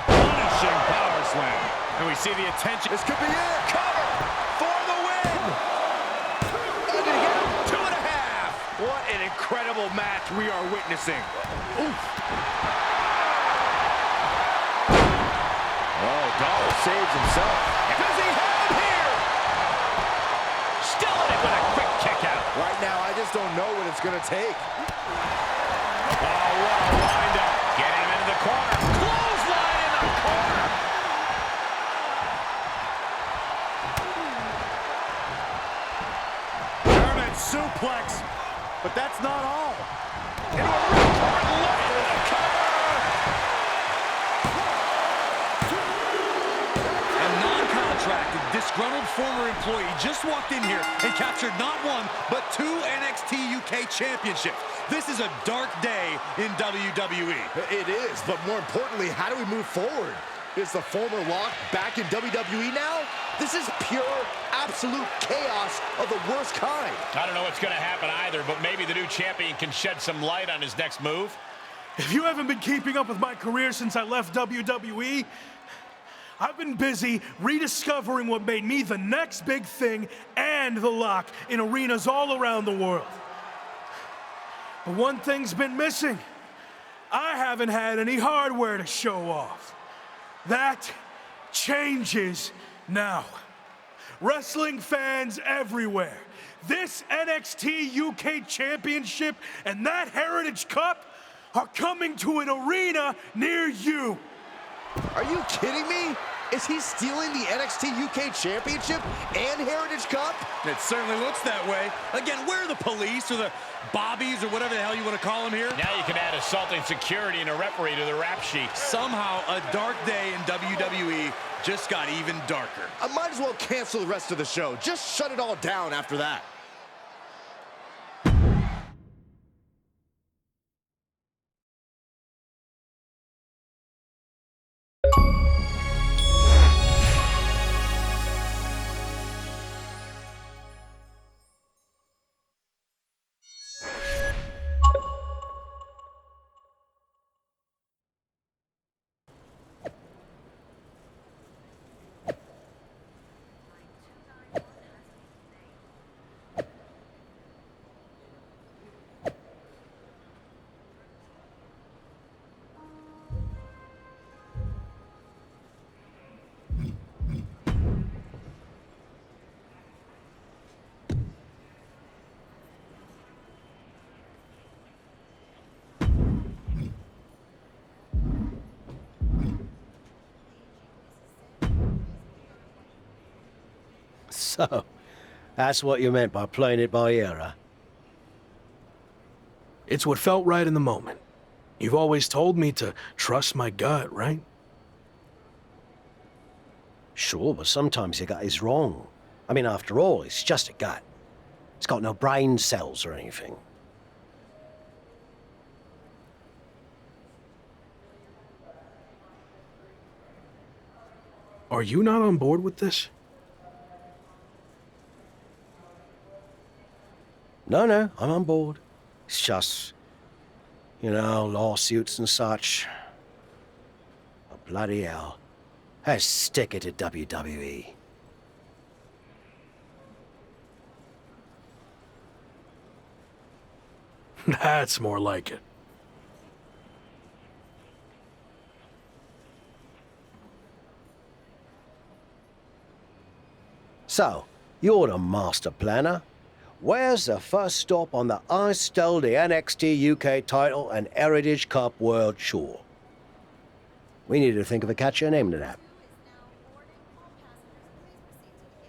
Punishing power slam. And we see the attention. This could be it. Cover for the win. And again. 2.5. What an incredible match we are witnessing. Oof. Oh, Dollar saves himself. Does he have him here? Still in it with a quick kick out. Right now, I just don't know what it's going to take. Oh, what a wind-up. Getting him into the corner. Clothesline in the corner. German suplex, but that's not all. Into a ripcord, looking at the cover. A non-contracted, disgruntled former employee just walked in here and captured not one, but 2 NXT UK championships. This is a dark day in WWE. It is, but more importantly, how do we move forward? Is the former Lock back in WWE now? This is pure, absolute chaos of the worst kind. I don't know what's going to happen either, but maybe the new champion can shed some light on his next move. If you haven't been keeping up with my career since I left WWE, I've been busy rediscovering what made me the next big thing and the Lock in arenas all around the world. But one thing's been missing, I haven't had any hardware to show off. That changes now. Wrestling fans everywhere, this NXT UK Championship and that Heritage Cup are coming to an arena near you. Are you kidding me? Is he stealing the NXT UK Championship and Heritage Cup? It certainly looks that way. Again, where are the police or the bobbies or whatever the hell you want to call them here? Now you can add assaulting security and a referee to the rap sheet. Somehow, a dark day in WWE just got even darker. I might as well cancel the rest of the show. Just shut it all down after that. So, that's what you meant by playing it by ear, huh? It's what felt right in the moment. You've always told me to trust my gut, right? Sure, but sometimes your gut is wrong. I mean, after all, it's just a gut. It's got no brain cells or anything. Are you not on board with this? No, I'm on board. It's just, you know, lawsuits and such. Oh, bloody hell. Let's stick it to WWE. That's more like it. So, you're the master planner. Where's the first stop on the I stole the NXT UK title and Heritage Cup World Tour? We need to think of a catchier name to that.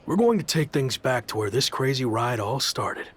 We're going to take things back to where this crazy ride all started.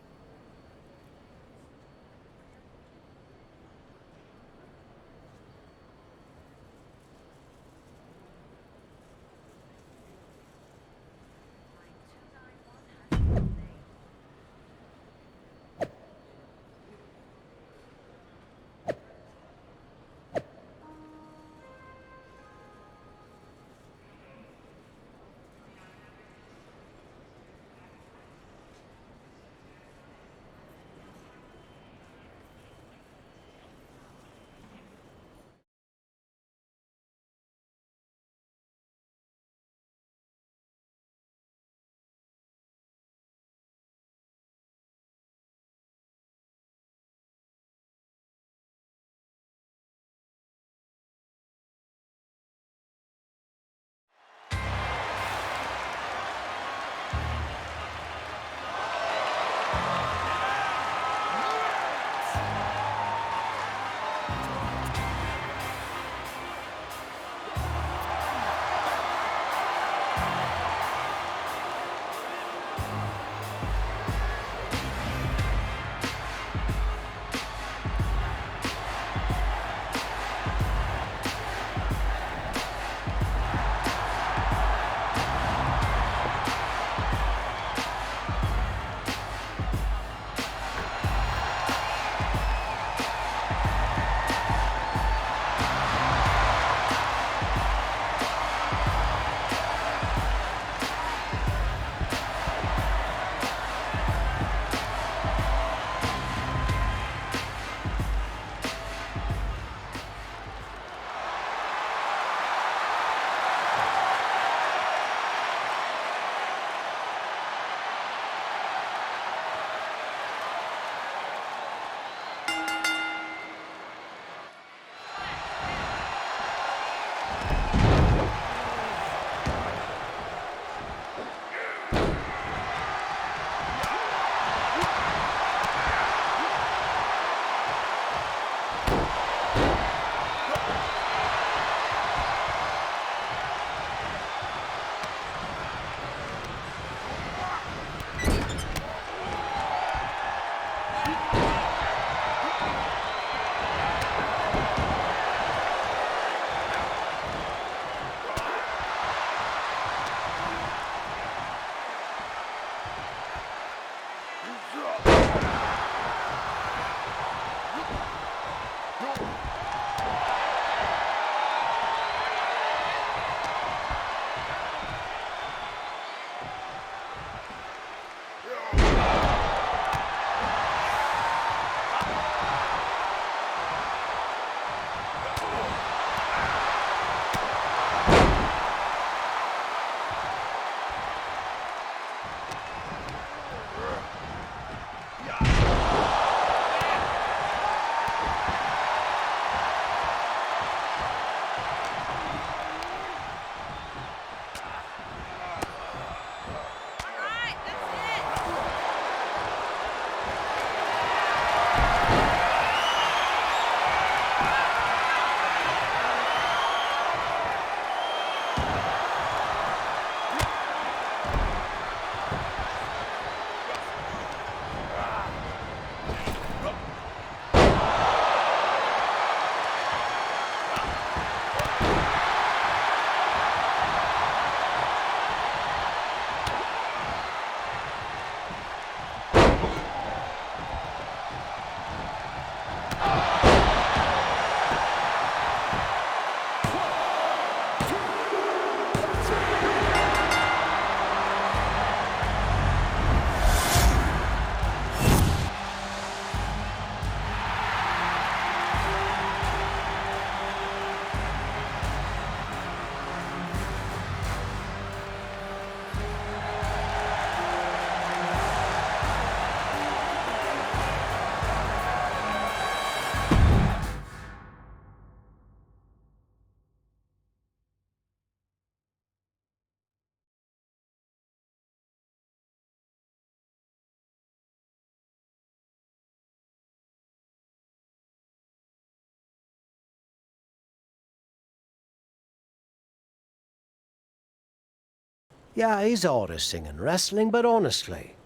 Yeah, he's hard as singing wrestling, but honestly,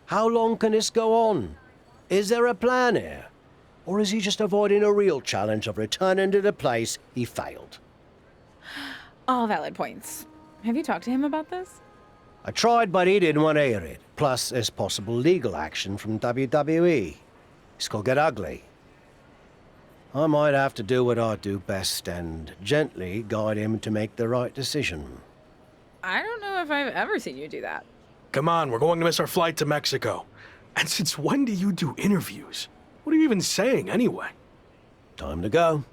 how long can this go on? Is there a plan here? Or is he just avoiding a real challenge of returning to the place he failed? All valid points. Have you talked to him about this? I tried, but he didn't want to hear it. Plus, there's possible legal action from WWE. This could get ugly. I might have to do what I do best and gently guide him to make the right decision. I don't know if I've ever seen you do that. Come on, we're going to miss our flight to Mexico. And since when do you do interviews? What are you even saying anyway? Time to go.